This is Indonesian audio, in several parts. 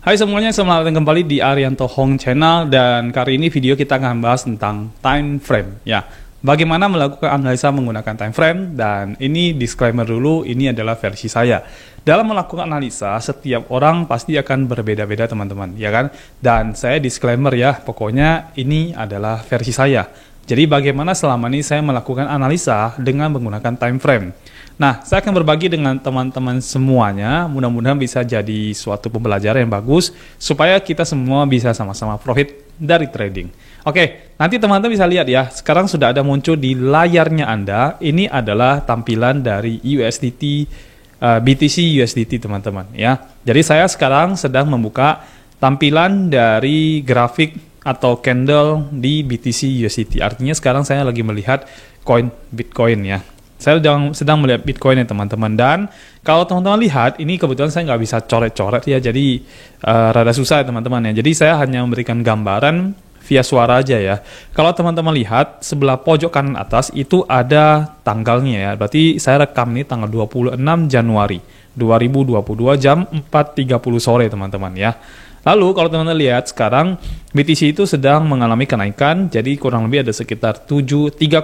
Hai semuanya, selamat datang kembali di Arianto Hong Channel, dan kali ini video kita akan bahas tentang time frame ya. Bagaimana melakukan analisa menggunakan time frame, dan ini disclaimer dulu, ini adalah versi saya. Dalam melakukan analisa, setiap orang pasti akan berbeda-beda teman-teman, ya kan? Dan saya disclaimer ya, pokoknya ini adalah versi saya. Jadi bagaimana selama ini saya melakukan analisa dengan menggunakan time frame. Nah, saya akan berbagi dengan teman-teman semuanya, mudah-mudahan bisa jadi suatu pembelajaran yang bagus, supaya kita semua bisa sama-sama profit dari trading. Oke, nanti teman-teman bisa lihat ya, sekarang sudah ada muncul di layarnya Anda, ini adalah tampilan dari USDT, BTC USDT teman-teman ya. Jadi saya sekarang sedang membuka tampilan dari grafik atau candle di BTC USDT, artinya sekarang saya lagi melihat koin Bitcoin ya. Saya sedang melihat Bitcoin ya teman-teman, dan kalau teman-teman lihat, ini kebetulan saya nggak bisa coret-coret ya, jadi rada susah ya teman-teman ya. Jadi saya hanya memberikan gambaran via suara aja ya. Kalau teman-teman lihat, sebelah pojok kanan atas itu ada tanggalnya ya, berarti saya rekam ini tanggal 26 Januari 2022 jam 4.30 sore teman-teman ya. Lalu kalau teman-teman lihat sekarang BTC itu sedang mengalami kenaikan, jadi kurang lebih ada sekitar 3,7%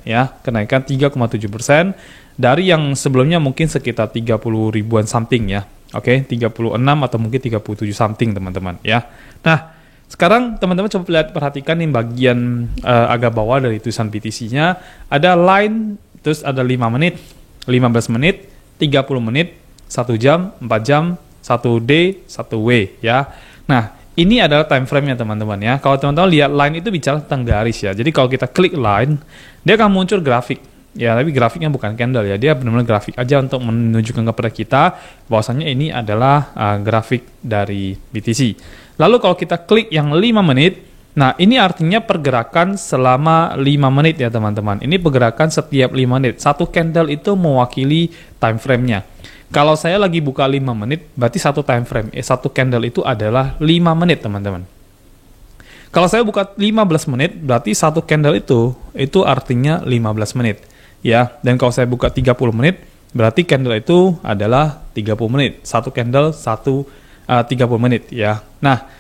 ya, kenaikan 3,7% dari yang sebelumnya mungkin sekitar 30 ribuan something ya. Oke, 36 atau mungkin 37 something teman-teman ya. Nah, sekarang teman-teman coba perhatikan nih bagian agak bawah dari tulisan BTC-nya, ada line, terus ada 5 menit, 15 menit, 30 menit, 1 jam, 4 jam, 1 day, 1 way ya. Nah, ini adalah time frame-nya teman-teman ya. Kalau teman-teman lihat line itu bicara tentang garis ya. Jadi kalau kita klik line, dia akan muncul grafik. Ya, tapi grafiknya bukan candle ya. Dia benar-benar grafik aja untuk menunjukkan kepada kita bahwasanya ini adalah grafik dari BTC. Lalu kalau kita klik yang 5 menit, nah ini artinya pergerakan selama 5 menit ya teman-teman. Ini pergerakan setiap 5 menit. Satu candle itu mewakili time frame-nya. Kalau saya lagi buka 5 menit, berarti satu time frame, satu candle itu adalah 5 menit, teman-teman. Kalau saya buka 15 menit, berarti satu candle itu artinya 15 menit. Ya, dan kalau saya buka 30 menit, berarti candle itu adalah 30 menit. Satu candle, 30 menit, ya. Nah,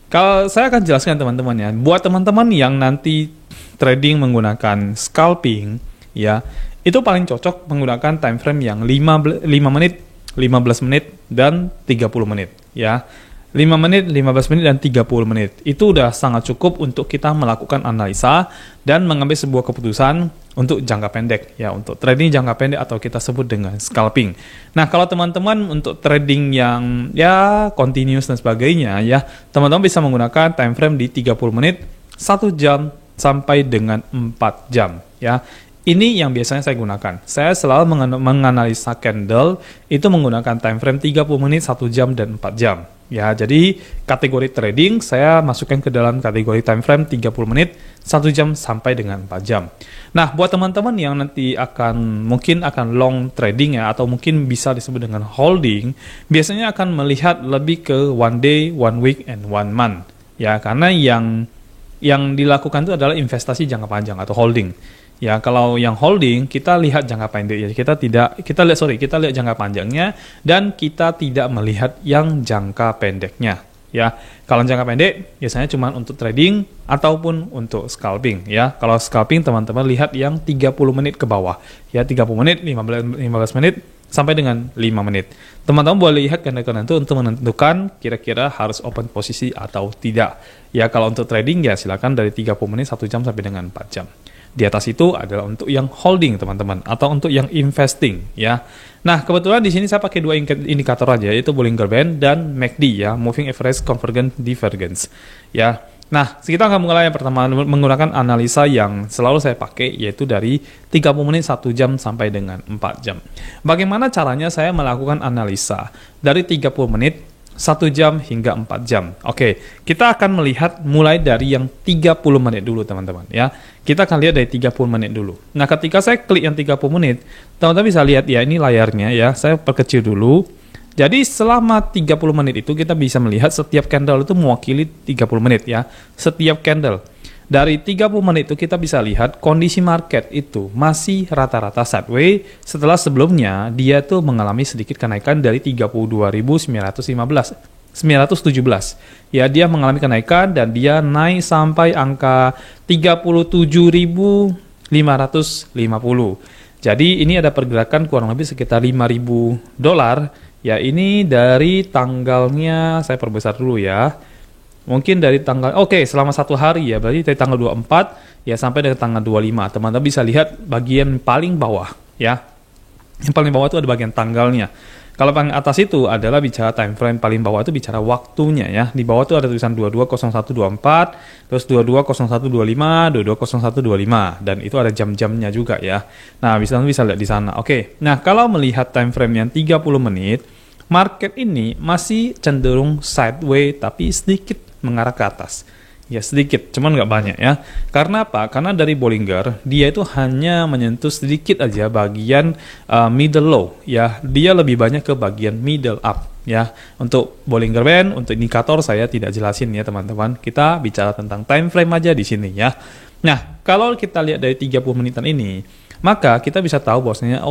kalau saya akan jelaskan teman-teman ya, buat teman-teman yang nanti trading menggunakan scalping, ya, itu paling cocok menggunakan time frame yang 5 menit, 15 menit, dan 30 menit ya. 5 menit, 15 menit, dan 30 menit itu udah sangat cukup untuk kita melakukan analisa dan mengambil sebuah keputusan untuk jangka pendek ya, untuk trading jangka pendek atau kita sebut dengan scalping. Nah, kalau teman-teman untuk trading yang ya continuous dan sebagainya ya, teman-teman bisa menggunakan time frame di 30 menit, 1 jam sampai dengan 4 jam ya. Ini yang biasanya saya gunakan. Saya selalu menganalisa candle itu menggunakan time frame 30 menit, 1 jam, dan 4 jam. Ya, jadi kategori trading saya masukkan ke dalam kategori time frame 30 menit, 1 jam, sampai dengan 4 jam. Nah, buat teman-teman yang nanti mungkin akan long trading ya, atau mungkin bisa disebut dengan holding, biasanya akan melihat lebih ke 1 day, 1 week, and 1 month. Ya, karena yang dilakukan itu adalah investasi jangka panjang atau holding. Ya, kalau yang holding kita lihat jangka pendek ya, kita lihat jangka panjangnya, dan kita tidak melihat yang jangka pendeknya ya. Kalau jangka pendek biasanya cuma untuk trading ataupun untuk scalping ya. Kalau scalping teman-teman lihat yang 30 menit ke bawah ya, 30 menit, 15 menit sampai dengan 5 menit. Teman-teman boleh lihat candle itu untuk menentukan kira-kira harus open posisi atau tidak. Ya, kalau untuk trading ya silakan dari 30 menit, 1 jam, sampai dengan 4 jam. Di atas itu adalah untuk yang holding teman-teman, atau untuk yang investing ya. Nah, kebetulan di sini saya pakai 2 indikator aja, yaitu Bollinger Band dan MACD ya, Moving Average Convergence Divergence ya. Nah, kita akan mulai yang pertama menggunakan analisa yang selalu saya pakai, yaitu dari 30 menit, 1 jam, sampai dengan 4 jam. Bagaimana caranya saya melakukan analisa dari 30 menit, 1 jam, hingga 4 jam. Oke, kita akan melihat mulai dari yang 30 menit dulu teman-teman ya. Kita akan lihat dari 30 menit dulu. Nah, ketika saya klik yang 30 menit, teman-teman bisa lihat ya, ini layarnya ya, saya perkecil dulu. Jadi selama 30 menit itu kita bisa melihat setiap candle itu mewakili 30 menit ya. Setiap candle. Dari 30 menit itu kita bisa lihat kondisi market itu masih rata-rata sideways setelah sebelumnya dia tuh mengalami sedikit kenaikan dari 32.915 Ya, dia mengalami kenaikan dan dia naik sampai angka 37.550. Jadi ini ada pergerakan kurang lebih sekitar 5.000 dolar. Ya, ini dari tanggalnya, saya perbesar dulu ya. Mungkin dari tanggal, selama 1 hari ya, berarti dari tanggal 24 ya sampai dengan tanggal 25. Teman-teman bisa lihat bagian paling bawah ya. Yang paling bawah itu ada bagian tanggalnya. Kalau paling atas itu adalah bicara time frame, paling bawah itu bicara waktunya ya. Di bawah itu ada tulisan 220124, terus 220125, 220125 dan itu ada jam-jamnya juga ya. Nah, bisa lihat di sana. Oke. Nah, kalau melihat time frame yang 30 menit, market ini masih cenderung sideways tapi sedikit mengarah ke atas. Ya, sedikit, cuman nggak banyak ya. Karena apa? Karena dari Bollinger, dia itu hanya menyentuh sedikit aja bagian middle low. Ya, dia lebih banyak ke bagian middle up. Ya, untuk Bollinger Band, untuk indikator saya tidak jelasin ya teman-teman. Kita bicara tentang time frame aja di sini ya. Nah, kalau kita lihat dari 30 menitan ini, maka kita bisa tahu bahwasanya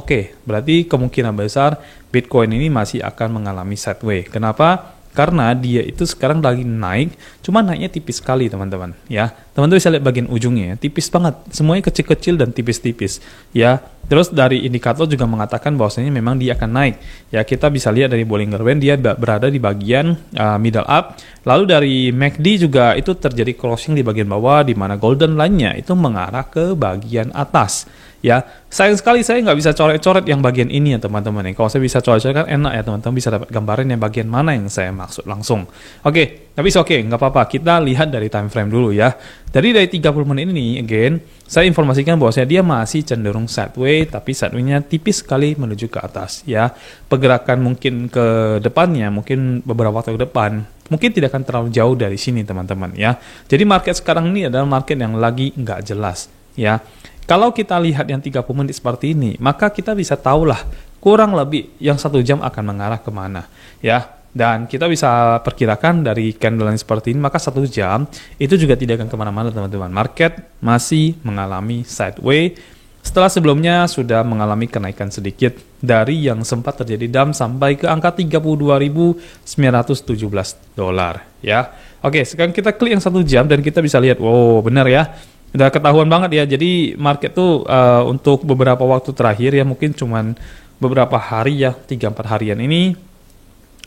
berarti kemungkinan besar Bitcoin ini masih akan mengalami sideways. Kenapa? Karena dia itu sekarang lagi naik, cuma naiknya tipis sekali teman-teman ya. Teman-teman bisa lihat bagian ujungnya, tipis banget, semuanya kecil-kecil dan tipis-tipis ya. Terus dari indikator juga mengatakan bahwasanya memang dia akan naik ya. Kita bisa lihat dari Bollinger Band dia berada di bagian middle up. Lalu dari MACD juga itu terjadi crossing di bagian bawah, di mana golden line-nya itu mengarah ke bagian atas. Ya, sayang sekali saya nggak bisa coret-coret yang bagian ini ya teman-teman. Kalau saya bisa coret-coret kan enak ya teman-teman, bisa dapat gambaran yang bagian mana yang saya maksud langsung. Tapi nggak apa-apa. Kita lihat dari time frame dulu ya. Jadi dari 30 menit ini, again, saya informasikan bahwa dia masih cenderung sideways, tapi sideways-nya tipis sekali menuju ke atas ya. Pergerakan mungkin ke depannya, mungkin beberapa waktu ke depan, mungkin tidak akan terlalu jauh dari sini teman-teman ya. Jadi market sekarang ini adalah market yang lagi nggak jelas ya. Kalau kita lihat yang 30 menit seperti ini, maka kita bisa tahulah kurang lebih yang 1 jam akan mengarah kemana ya. Dan kita bisa perkirakan dari candle yang seperti ini, maka 1 jam itu juga tidak akan kemana-mana teman-teman. Market masih mengalami sideways setelah sebelumnya sudah mengalami kenaikan sedikit dari yang sempat terjadi dump sampai ke angka 32.917 dolar ya. Sekarang kita klik yang 1 jam dan kita bisa lihat, wow benar ya. Udah ketahuan banget ya. Jadi market tuh untuk beberapa waktu terakhir ya, mungkin cuman beberapa hari ya, 3-4 harian ini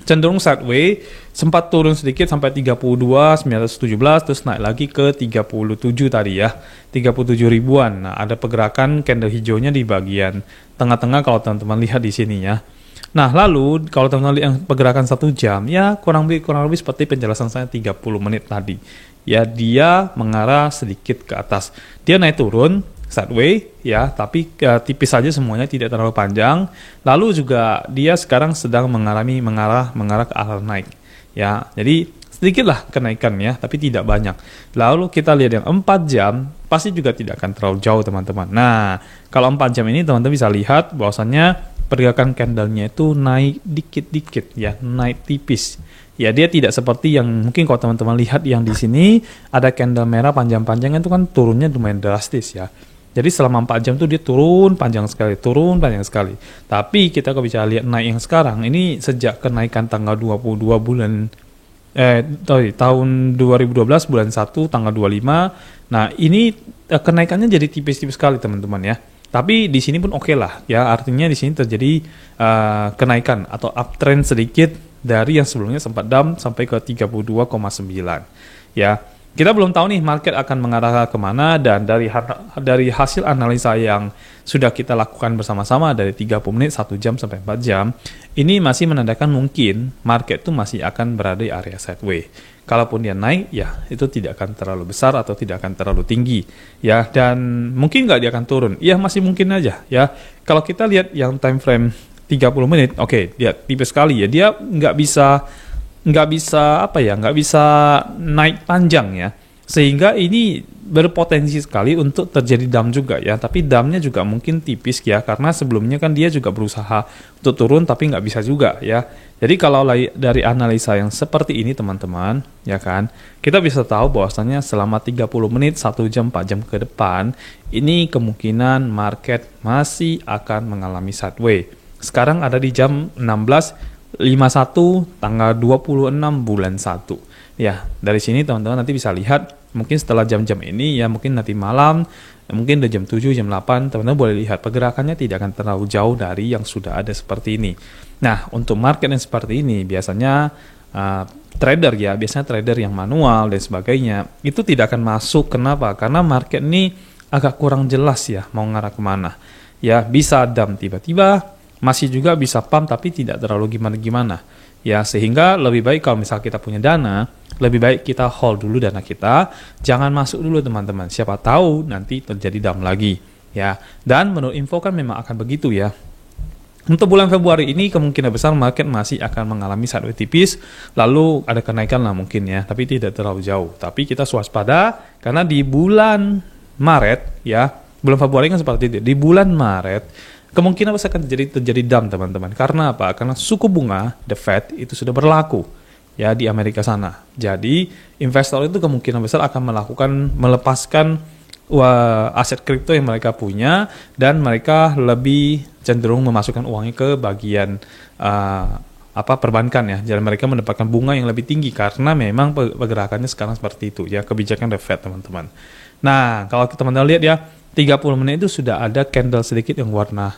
cenderung sideways, sempat turun sedikit sampai 32.917, terus naik lagi ke 37 tadi ya, 37 ribuan. Nah, ada pergerakan candle hijaunya di bagian tengah-tengah kalau teman-teman lihat di sini ya. Nah, lalu kalau teman-teman lihat yang pergerakan 1 jam, ya kurang lebih seperti penjelasan saya 30 menit tadi. Ya, dia mengarah sedikit ke atas. Dia naik turun sideways ya, tapi tipis saja semuanya, tidak terlalu panjang. Lalu juga dia sekarang sedang mengarah ke arah naik. Ya, jadi sedikitlah kenaikan ya, tapi tidak banyak. Lalu kita lihat yang 4 jam, pasti juga tidak akan terlalu jauh teman-teman. Nah, kalau 4 jam ini teman-teman bisa lihat bahwasannya pergerakan candlenya itu naik dikit-dikit ya, naik tipis. Ya, dia tidak seperti yang mungkin kalau teman-teman lihat yang di sini ada candle merah panjang-panjang itu kan turunnya lumayan drastis ya. Jadi selama 4 jam tuh dia turun panjang sekali. Tapi kita kalau bisa lihat naik yang sekarang ini sejak kenaikan tanggal 22 tahun 2012 bulan 1 tanggal 25. Nah, ini kenaikannya jadi tipis-tipis sekali teman-teman ya. Tapi di sini pun oke lah ya, artinya di sini terjadi kenaikan atau uptrend sedikit dari yang sebelumnya sempat dump sampai ke 32,9 ya. Kita belum tahu nih market akan mengarah kemana, dan dari hasil analisa yang sudah kita lakukan bersama-sama dari 30 menit, 1 jam sampai 4 jam, ini masih menandakan mungkin market itu masih akan berada di area sideways. Kalaupun dia naik, ya itu tidak akan terlalu besar atau tidak akan terlalu tinggi ya, dan mungkin nggak dia akan turun, ya masih mungkin aja ya. Kalau kita lihat yang time frame 30 menit, dia tipis sekali ya, dia nggak bisa naik panjang ya, sehingga ini berpotensi sekali untuk terjadi dump juga ya. Tapi dumpnya juga mungkin tipis ya, karena sebelumnya kan dia juga berusaha untuk turun tapi nggak bisa juga ya. Jadi kalau dari analisa yang seperti ini teman-teman ya kan, kita bisa tahu bahwasannya selama 30 menit, 1 jam, 4 jam ke depan ini kemungkinan market masih akan mengalami sideways. Sekarang ada di jam 16 51 tanggal 26 bulan 1. Ya, dari sini teman-teman nanti bisa lihat mungkin setelah jam-jam ini ya mungkin nanti malam, mungkin udah jam 7, jam 8, teman-teman boleh lihat pergerakannya tidak akan terlalu jauh dari yang sudah ada seperti ini. Nah, untuk market yang seperti ini biasanya biasanya trader yang manual dan sebagainya, itu tidak akan masuk. Kenapa? Karena market ini agak kurang jelas ya mau ngarah kemana. Ya, bisa dump tiba-tiba, masih juga bisa pump tapi tidak terlalu gimana-gimana. Ya, sehingga lebih baik kalau misal kita punya dana, lebih baik kita hold dulu dana kita, jangan masuk dulu teman-teman. Siapa tahu nanti terjadi dump lagi. Ya, dan menurut info kan memang akan begitu ya. Untuk bulan Februari ini kemungkinan besar market masih akan mengalami sideways tipis, lalu ada kenaikan lah mungkin ya, tapi tidak terlalu jauh. Tapi kita waspada karena di bulan Maret ya, bulan Februari kan seperti itu. Di bulan Maret kemungkinan besar akan terjadi dump teman-teman. Karena apa? Karena suku bunga The Fed itu sudah berlaku ya di Amerika sana. Jadi investor itu kemungkinan besar akan melepaskan aset kripto yang mereka punya dan mereka lebih cenderung memasukkan uangnya ke bagian perbankan ya. Jadi mereka mendapatkan bunga yang lebih tinggi karena memang pergerakannya sekarang seperti itu ya, kebijakan The Fed teman-teman. Nah, kalau teman-teman lihat ya 30 menit itu sudah ada candle sedikit yang warna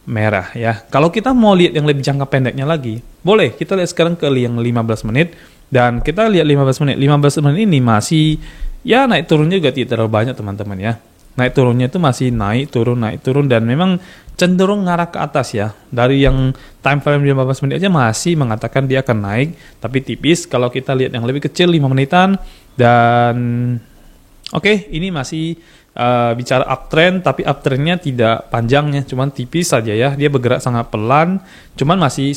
merah ya. Kalau kita mau lihat yang lebih jangka pendeknya lagi, boleh kita lihat sekarang ke yang 15 menit dan kita lihat 15 menit. 15 menit ini masih ya naik turunnya juga tidak terlalu banyak teman-teman ya. Naik turunnya itu masih naik turun dan memang cenderung ngarah ke atas ya. Dari yang time frame 15 menit aja masih mengatakan dia akan naik tapi tipis. Kalau kita lihat yang lebih kecil 5 menitan dan oke, ini masih bicara uptrend, tapi uptrendnya tidak panjangnya, cuman tipis saja ya. Dia bergerak sangat pelan, cuman masih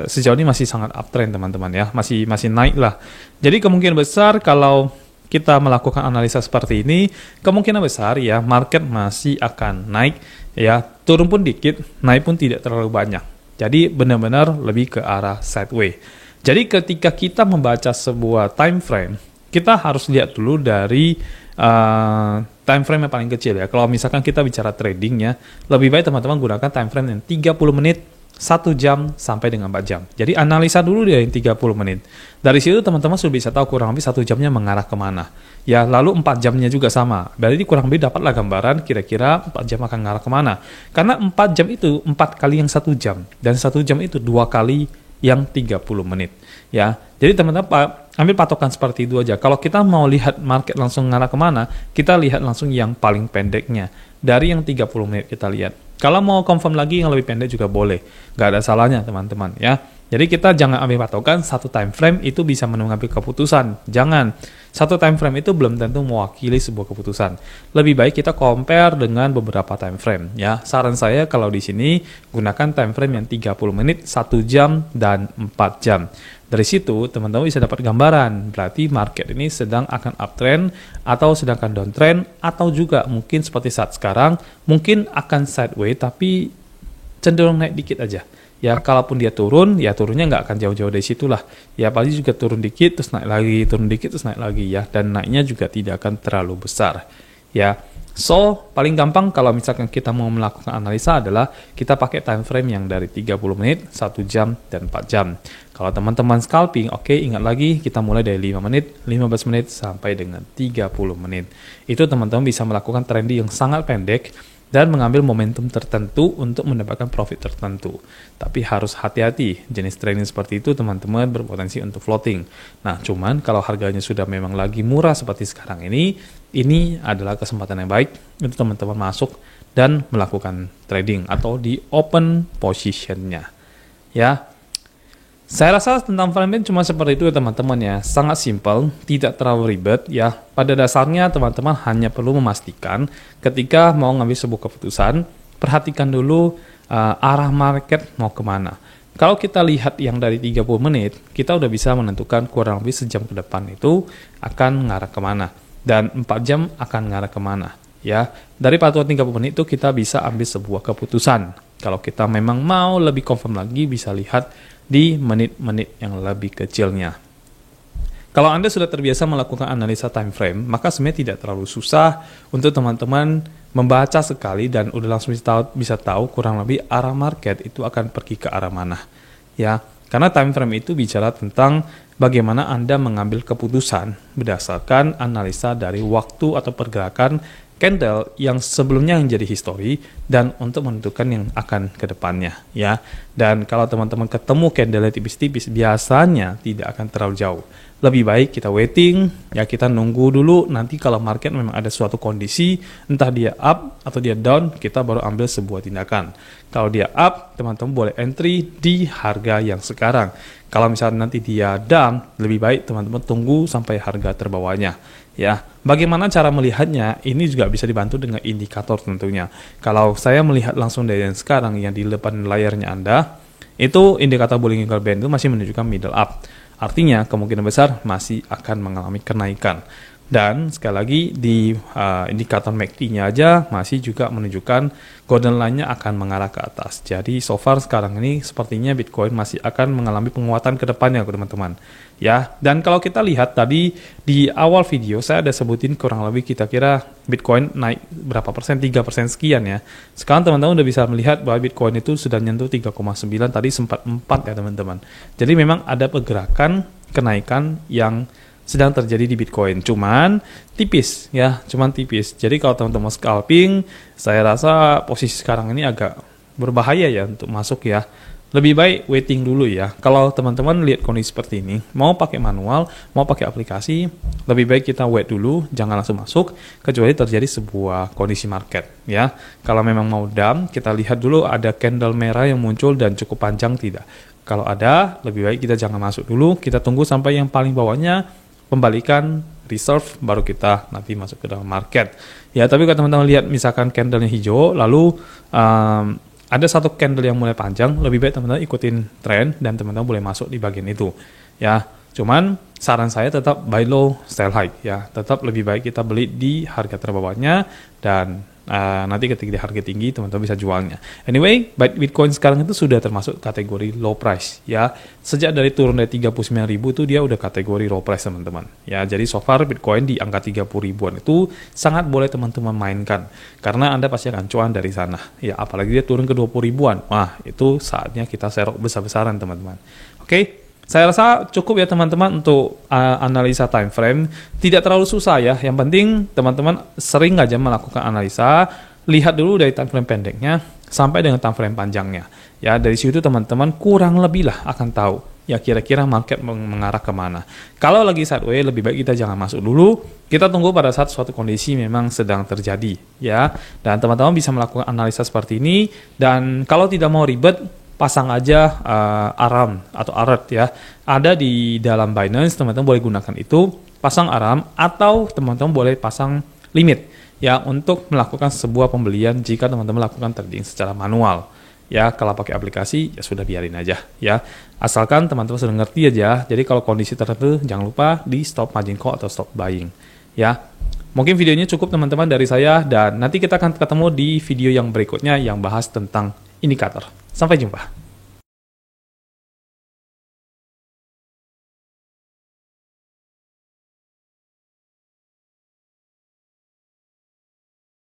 sejauh ini masih sangat uptrend teman-teman ya, masih naik lah. Jadi kemungkinan besar kalau kita melakukan analisa seperti ini, kemungkinan besar ya market masih akan naik ya, turun pun dikit, naik pun tidak terlalu banyak. Jadi benar-benar lebih ke arah sideways. Jadi ketika kita membaca sebuah time frame, kita harus lihat dulu dari time frame yang paling kecil ya. Kalau misalkan kita bicara trading ya, lebih baik teman-teman gunakan time frame yang 30 menit, 1 jam sampai dengan 4 jam. Jadi analisa dulu dari 30 menit. Dari situ teman-teman sudah bisa tahu kurang lebih 1 jamnya mengarah kemana. Ya, lalu 4 jamnya juga sama. Berarti kurang lebih dapatlah gambaran kira-kira 4 jam akan mengarah kemana. Karena 4 jam itu 4 kali yang 1 jam. Dan 1 jam itu 2 kali yang 30 menit. Ya, jadi teman-teman ambil patokan seperti itu aja. Kalau kita mau lihat market langsung ngarah kemana, kita lihat langsung yang paling pendeknya. Dari yang 30 menit kita lihat. Kalau mau confirm lagi yang lebih pendek juga boleh. Nggak ada salahnya teman-teman ya. Jadi kita jangan ambil patokan satu time frame itu bisa mengambil keputusan. Jangan. Satu time frame itu belum tentu mewakili sebuah keputusan. Lebih baik kita compare dengan beberapa time frame ya. Saran saya kalau di sini gunakan time frame yang 30 menit, 1 jam dan 4 jam. Dari situ teman-teman bisa dapat gambaran. Berarti market ini sedang akan uptrend atau sedang akan downtrend atau juga mungkin seperti saat sekarang mungkin akan sideways tapi cenderung naik dikit aja. Ya, kalaupun dia turun, ya turunnya nggak akan jauh-jauh dari situ lah. Ya, paling juga turun dikit, terus naik lagi, turun dikit, terus naik lagi ya. Dan naiknya juga tidak akan terlalu besar. Ya, so paling gampang kalau misalkan kita mau melakukan analisa adalah kita pakai time frame yang dari 30 menit, 1 jam, dan 4 jam. Kalau teman-teman scalping, oke, ingat lagi kita mulai dari 5 menit, 15 menit, sampai dengan 30 menit. Itu teman-teman bisa melakukan trading yang sangat pendek, dan mengambil momentum tertentu untuk mendapatkan profit tertentu. Tapi harus hati-hati, jenis trading seperti itu teman-teman berpotensi untuk floating. Nah, cuman kalau harganya sudah memang lagi murah seperti sekarang ini adalah kesempatan yang baik untuk teman-teman masuk dan melakukan trading atau di open positionnya. Ya, saya rasa tentang frame cuma seperti itu ya teman-teman ya, sangat simple, tidak terlalu ribet ya. Pada dasarnya teman-teman hanya perlu memastikan ketika mau ngambil sebuah keputusan, perhatikan dulu arah market mau kemana. Kalau kita lihat yang dari 30 menit, kita udah bisa menentukan kurang lebih sejam ke depan itu akan ngarah kemana. Dan 4 jam akan ngarah kemana. Ya, dari patokan 30 menit itu kita bisa ambil sebuah keputusan. Kalau kita memang mau lebih confirm lagi, bisa lihat di menit-menit yang lebih kecilnya. Kalau Anda sudah terbiasa melakukan analisa time frame, maka sebenarnya tidak terlalu susah untuk teman-teman membaca sekali dan udah langsung bisa tahu kurang lebih arah market itu akan pergi ke arah mana. Ya, Karena time frame itu bicara tentang bagaimana Anda mengambil keputusan berdasarkan analisa dari waktu atau pergerakan candle yang sebelumnya yang jadi history dan untuk menentukan yang akan ke depannya ya. Dan kalau teman-teman ketemu candle tipis-tipis biasanya tidak akan terlalu jauh. Lebih baik kita waiting, ya kita nunggu dulu, nanti kalau market memang ada suatu kondisi, entah dia up atau dia down, kita baru ambil sebuah tindakan. Kalau dia up, teman-teman boleh entry di harga yang sekarang. Kalau misalnya nanti dia down, lebih baik teman-teman tunggu sampai harga terbawahnya. Ya, bagaimana cara melihatnya? Ini juga bisa dibantu dengan indikator tentunya. Kalau saya melihat langsung dari yang sekarang yang di depan layarnya Anda, itu indikator Bollinger Band itu masih menunjukkan middle up. Artinya kemungkinan besar masih akan mengalami kenaikan. Dan sekali lagi di indikator MACD-nya aja masih juga menunjukkan golden line-nya akan mengarah ke atas. Jadi so far sekarang ini sepertinya Bitcoin masih akan mengalami penguatan ke depannya teman-teman. Ya, dan kalau kita lihat tadi di awal video saya ada sebutin kurang lebih kita kira Bitcoin naik berapa persen, 3% sekian ya. Sekarang teman-teman udah bisa melihat bahwa Bitcoin itu sudah nyentuh 3,9, tadi sempat 4 ya teman-teman. Jadi memang ada pergerakan kenaikan yang sedang terjadi di Bitcoin, cuman tipis ya, cuman tipis. Jadi kalau teman-teman scalping, saya rasa posisi sekarang ini agak berbahaya ya untuk masuk ya. Lebih baik waiting dulu ya. Kalau teman-teman lihat kondisi seperti ini, mau pakai manual, mau pakai aplikasi, lebih baik kita wait dulu, jangan langsung masuk, kecuali terjadi sebuah kondisi market ya. Kalau memang mau dump, kita lihat dulu ada candle merah yang muncul dan cukup panjang tidak. Kalau ada, lebih baik kita jangan masuk dulu, kita tunggu sampai yang paling bawahnya pembalikan reserve baru kita nanti masuk ke dalam market ya. Tapi kalau teman-teman lihat misalkan candlenya hijau lalu ada satu candle yang mulai panjang, lebih baik teman-teman ikutin tren dan teman-teman boleh masuk di bagian itu ya. Cuman saran saya tetap buy low sell high ya, tetap lebih baik kita beli di harga terbawahnya dan nanti ketika di harga tinggi teman-teman bisa jualnya. Anyway, Bitcoin sekarang itu sudah termasuk kategori low price ya. Sejak dari turun dari 39.000 itu dia udah kategori low price teman-teman. Ya, jadi so far Bitcoin di angka 30 ribuan itu sangat boleh teman-teman mainkan karena Anda pasti akan cuan dari sana. Ya, apalagi dia turun ke 20 ribuan. Wah, itu saatnya kita serok besar-besaran teman-teman. Oke. Saya rasa cukup ya teman-teman untuk analisa time frame. Tidak terlalu susah ya. Yang penting teman-teman sering aja melakukan analisa. Lihat dulu dari time frame pendeknya sampai dengan time frame panjangnya. Ya, dari situ teman-teman kurang lebih lah akan tahu ya kira-kira market mengarah kemana. Kalau lagi sideways lebih baik kita jangan masuk dulu. Kita tunggu pada saat suatu kondisi memang sedang terjadi ya. Dan teman-teman bisa melakukan analisa seperti ini. Dan kalau tidak mau ribet, pasang aja ARM atau ART ya. Ada di dalam Binance, teman-teman boleh gunakan itu, pasang ARM atau teman-teman boleh pasang limit ya untuk melakukan sebuah pembelian jika teman-teman melakukan trading secara manual. Ya, kalau pakai aplikasi ya sudah biarin aja ya. Asalkan teman-teman sudah ngerti aja. Jadi kalau kondisi tertentu jangan lupa di stop margin call atau stop buying ya. Mungkin videonya cukup teman-teman dari saya dan nanti kita akan ketemu di video yang berikutnya yang bahas tentang indikator. Sampai jumpa.